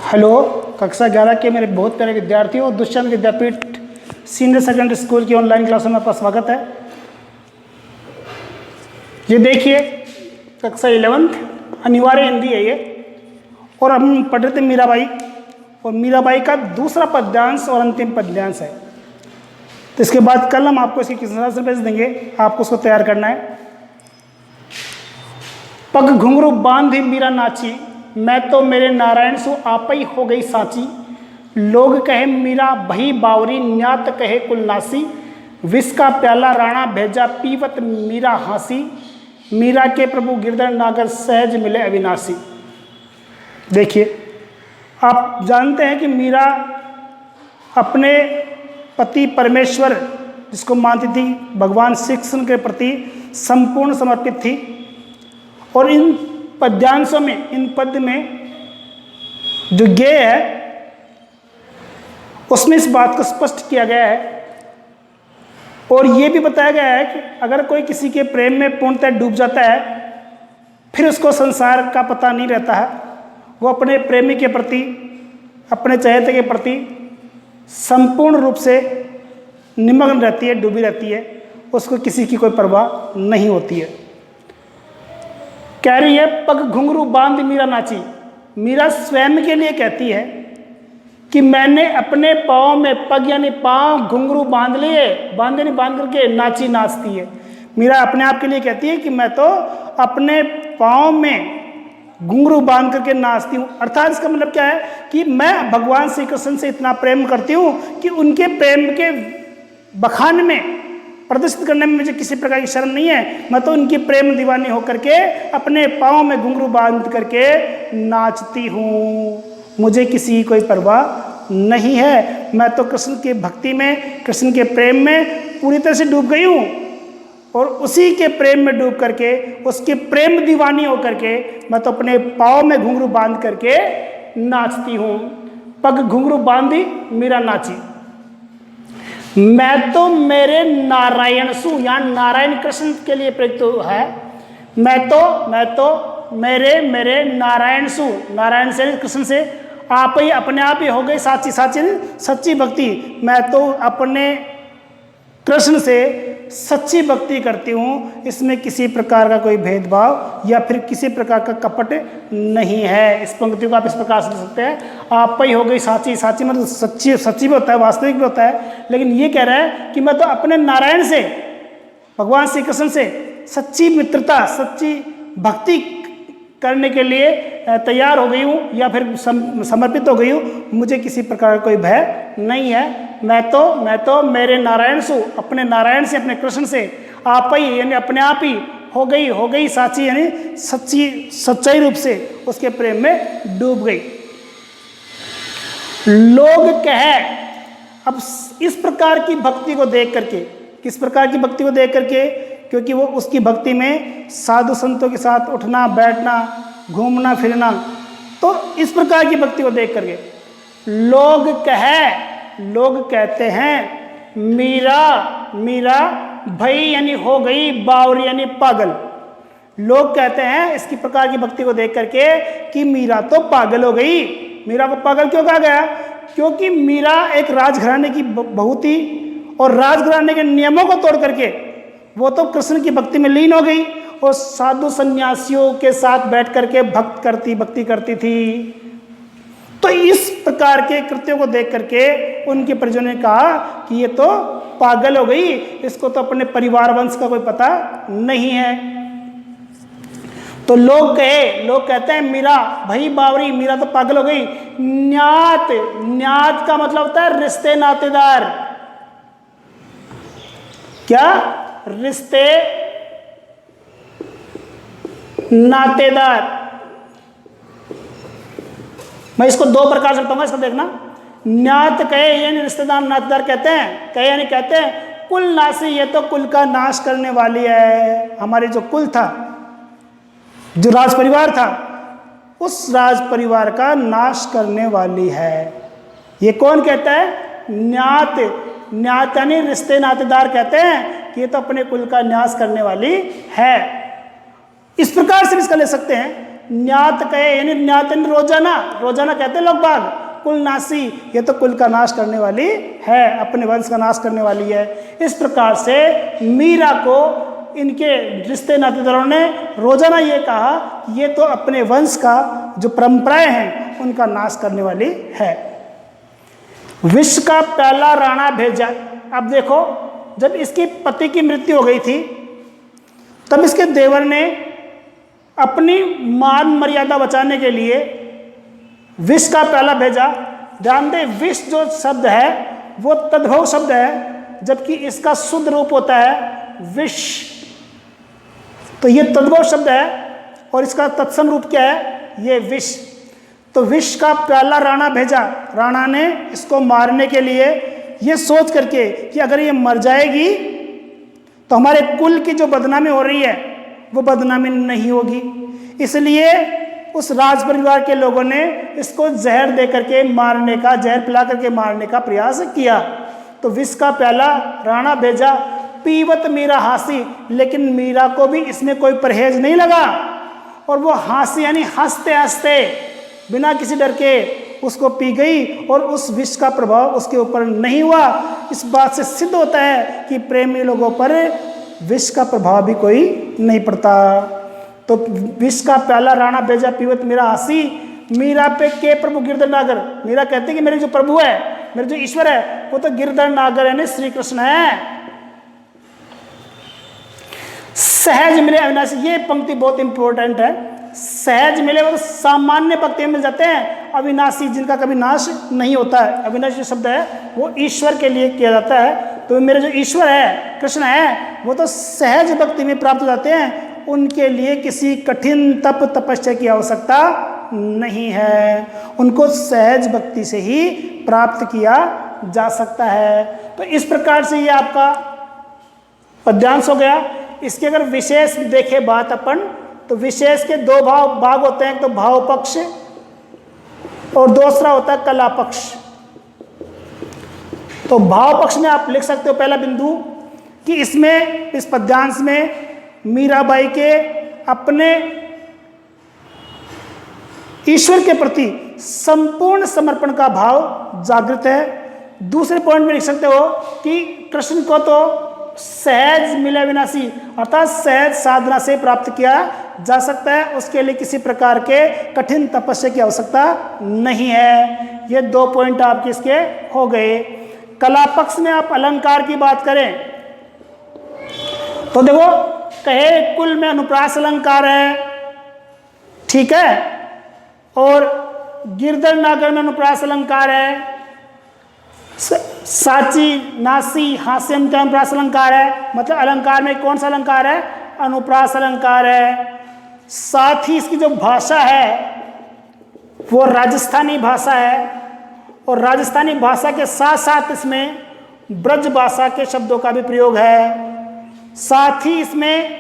Hello, कक्षा 11 के मेरे बहुत प्यारे विद्यार्थियों, दुष्यंत विद्यापीठ सीनियर सेकेंडरी स्कूल की ऑनलाइन क्लासों में आपका स्वागत है। ये देखिए कक्षा 11 अनिवार्य हिंदी है ये, और हम पढ़ रहे थे मीराबाई, और मीराबाई का दूसरा पद्यांश और अंतिम पद्यांश है। तो इसके बाद कल हम आपको इसकी क्वेश्चन आंसर भेज देंगे, आपको उसको तैयार करना है। पग घुंघरू बांधी मीरा नाची, मैं तो मेरे नारायण सु आपई हो गई साची। लोग कहे मीरा भई बावरी, न्यात कहे कुलनासी। विष का प्याला राणा भेजा, पीवत मीरा हासी। मीरा के प्रभु गिरधर नागर, सहज मिले अविनाशी। देखिए, आप जानते हैं कि मीरा अपने पति परमेश्वर, जिसको मानती थी, भगवान श्री कृष्ण के प्रति संपूर्ण समर्पित थी। और इन पद्यांशों में, इन पद्य में जो गेय है उसमें इस बात को स्पष्ट किया गया है, और ये भी बताया गया है कि अगर कोई किसी के प्रेम में पूर्णतः डूब जाता है, फिर उसको संसार का पता नहीं रहता है। वो अपने प्रेमी के प्रति, अपने चहेते के प्रति संपूर्ण रूप से निमग्न रहती है, डूबी रहती है, उसको किसी की कोई परवाह नहीं होती है। कह रही है पग घुंघरू बांध मीरा नाची। मीरा स्वयं के लिए कहती है कि मैंने अपने पाँव में, पग यानी पाँव, घुंघरू बांध लिए, बांधे नहीं, बांध करके नाची, नाचती है। मीरा अपने आप के लिए कहती है कि मैं तो अपने पाँव में घुंघरू बांध करके नाचती हूँ। अर्थात इसका मतलब क्या है कि मैं भगवान श्री कृष्ण से इतना प्रेम करती हूँ कि उनके प्रेम के बखान में, प्रदर्शित करने में मुझे किसी प्रकार की शर्म नहीं है। मैं तो उनकी प्रेम दीवानी होकर के अपने पाँव में घुंघरू बांध करके नाचती हूँ, मुझे किसी की कोई परवाह नहीं है। मैं तो कृष्ण की भक्ति में, कृष्ण के प्रेम में पूरी तरह से डूब गई हूँ, और उसी के प्रेम में डूब करके, उसके प्रेम दीवानी होकर के मैं तो अपने पाँव में घुंघरू बांध करके नाचती हूँ। पग घुंघरू बांधी मीरा नाची। मैं तो मेरे नारायण सु, यहाँ नारायण कृष्ण के लिए प्रयुक्त है। मैं तो मेरे नारायण सु, नारायण से, कृष्ण से, आप ही, अपने आप ही हो गई साची। साची सच्ची भक्ति। मैं तो अपने कृष्ण से सच्ची भक्ति करती हूँ, इसमें किसी प्रकार का कोई भेदभाव या फिर किसी प्रकार का कपट नहीं है। इस पंक्ति को आप इस प्रकार से सकते हैं, आप ही हो गई साची। साची मतलब सच्ची, सच्ची भी होता है, वास्तविक भी होता है, लेकिन ये कह रहा है कि मैं तो अपने नारायण से, भगवान श्री कृष्ण से सच्ची मित्रता, सच्ची भक्ति करने के लिए तैयार हो गई हूँ, या फिर समर्पित हो गई हूँ, मुझे किसी प्रकार का कोई भय नहीं है। मैं तो मेरे नारायण सु, अपने नारायण से, अपने कृष्ण से, आप ही यानी अपने आप ही हो गई साची, यानी सच्चाई रूप से उसके प्रेम में डूब गई। लोग कहे, अब इस प्रकार की भक्ति को देख करके, किस प्रकार की भक्ति को देख करके, क्योंकि वो उसकी भक्ति में साधु संतों के साथ उठना बैठना, घूमना फिरना, तो इस प्रकार की भक्ति को देख करके लोग कहते हैं मीरा भई यानी हो गई, बावरी यानी पागल। लोग कहते हैं इसकी प्रकार की भक्ति को देख करके कि मीरा तो पागल हो गई। मीरा को पागल क्यों कहा गया? क्योंकि मीरा एक राजघराने की बहू थी, और राजघराने के नियमों को तोड़ करके वो तो कृष्ण की भक्ति में लीन हो गई, और साधु सन्यासियों के साथ बैठ करके भक्ति करती थी। तो इस प्रकार के कृत्यों को देख करके उनके परिजनों ने कहा कि ये तो पागल हो गई, इसको तो अपने परिवार वंश का कोई पता नहीं है। तो लोग कहते हैं मीरा भई बावरी, मीरा तो पागल हो गई। न्यात का मतलब होता है रिश्ते नातेदार। क्या? रिश्ते नातेदार। मैं इसको दो प्रकार से बताऊंगा, इसको देखना। न्यात कहे यानी रिश्तेदार, नातेदार कहते हैं कुल नासी, ये तो कुल का नाश करने वाली है। हमारे जो कुल था, जो राज परिवार था, उस राज परिवार का नाश करने वाली है। ये कौन कहता है? न्यात यानी रिश्ते नातेदार कहते हैं कि ये तो अपने कुल का नाश करने वाली है। इस प्रकार से भी इसका ले सकते हैं, न्यात कहे, यानी न्यात यानी रोजाना, रोजाना कहते हैं लोग बाग, कुल नासी, ये तो कुल का नाश करने वाली है, अपने वंश का नाश करने वाली है। इस प्रकार से मीरा को इनके रिश्ते नातेदारों ने रोजाना ये कहा कि ये तो अपने वंश का जो परंपराएं हैं उनका नाश करने वाली है। विष का प्याला राणा भेजा। अब देखो, जब इसकी पति की मृत्यु हो गई थी तब इसके देवर ने अपनी मान मर्यादा बचाने के लिए विष का प्याला भेजा। ध्यान दें, विष जो शब्द है वो तद्भव शब्द है, जबकि इसका शुद्ध रूप होता है विष, तो ये तद्भव शब्द है और इसका तत्सम रूप क्या है, ये विष। तो विष का प्याला राणा भेजा, राणा ने इसको मारने के लिए, ये सोच करके कि अगर ये मर जाएगी तो हमारे कुल की जो बदनामी हो रही है वो बदनामी नहीं होगी, इसलिए उस राज परिवार के लोगों ने इसको जहर दे करके मारने का, जहर पिला करके मारने का प्रयास किया। तो विष का प्याला राणा भेजा, पीवत मीरा हासी, लेकिन मीरा को भी इसमें कोई परहेज नहीं लगा और वो हासी यानी हंसते हंसते बिना किसी डर के उसको पी गई और उस विष का प्रभाव उसके ऊपर नहीं हुआ। इस बात से सिद्ध होता है कि प्रेमी लोगों पर विष का प्रभाव भी कोई नहीं पड़ता। तो विष का प्याला राणा भेजा, पीवत मीरा हासी, मीरा पे के प्रभु गिरधर नागर। मीरा कहते हैं कि मेरे जो प्रभु है, मेरे जो ईश्वर है वो तो गिरधर नागर यानी श्री कृष्ण है। सहज मिले अविनाशी, ये पंक्ति बहुत इंपॉर्टेंट है। सहज मिले वो तो सामान्य भक्ति में मिल जाते हैं, अविनाशी जिनका कभी नाश नहीं होता है। अविनाशी जो शब्द है वो ईश्वर के लिए किया जाता है। तो मेरे जो ईश्वर है, कृष्ण है, वो तो सहज भक्ति में प्राप्त हो जाते हैं, उनके लिए किसी कठिन तप तपस्या की आवश्यकता नहीं है, उनको सहज भक्ति से ही प्राप्त किया जा सकता है। तो इस प्रकार से ये आपका पद्यांश हो गया। इसके अगर विशेष देखे बात अपन, तो विशेष के दो भाग होते हैं, एक तो भाव पक्ष और दूसरा होता है कला पक्ष। तो भाव पक्ष में आप लिख सकते हो पहला बिंदु कि इसमें, इस पद्यांश में मीराबाई के अपने ईश्वर के प्रति संपूर्ण समर्पण का भाव जागृत है। दूसरे पॉइंट में लिख सकते हो कि कृष्ण को तो सहज मिले अविनाशी अर्थात सहज साधना से प्राप्त किया जा सकता है, उसके लिए किसी प्रकार के कठिन तपस्या की आवश्यकता नहीं है। ये दो पॉइंट आपके इसके हो गए। कला पक्ष में आप अलंकार की बात करें तो देखो, कहे कुल में अनुप्रास अलंकार है, ठीक है, और गिरधर नागर में अनुप्रास अलंकार है, साची नासी हास्यम का अनुप्रास अलंकार है। मतलब अलंकार में कौन सा अलंकार है, अनुप्रास अलंकार है। साथ ही इसकी जो भाषा है वो राजस्थानी भाषा है, और राजस्थानी भाषा के साथ साथ इसमें ब्रज भाषा के शब्दों का भी प्रयोग है। साथ ही इसमें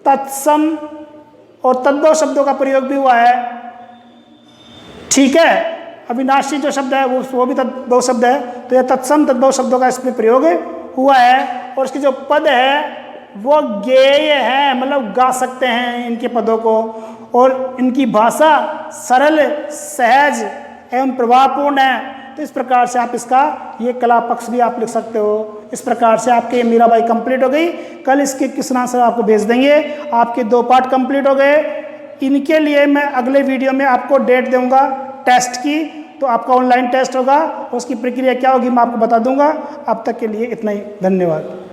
तत्सम और तद्भव शब्दों का प्रयोग भी हुआ है, ठीक है। अविनाशी जो शब्द है वो भी तद्भव शब्द है, तो यह तत्सम तद्भव शब्दों का इसमें प्रयोग हुआ है। और इसके जो पद है वो गेय है, मतलब गा सकते हैं इनके पदों को, और इनकी भाषा सरल, सहज एवं प्रभावपूर्ण है। तो इस प्रकार से आप इसका ये कला पक्ष भी आप लिख सकते हो। इस प्रकार से आपके मीराबाई कंप्लीट हो गई। कल इसके क्वेश्चन आंसर आपको भेज देंगे। आपके 2 पार्ट कंप्लीट हो गए। इनके लिए मैं अगले वीडियो में आपको डेट दूंगा टेस्ट की, तो आपका ऑनलाइन टेस्ट होगा, उसकी प्रक्रिया क्या होगी मैं आपको बता दूंगा। अब तक के लिए इतना ही, धन्यवाद।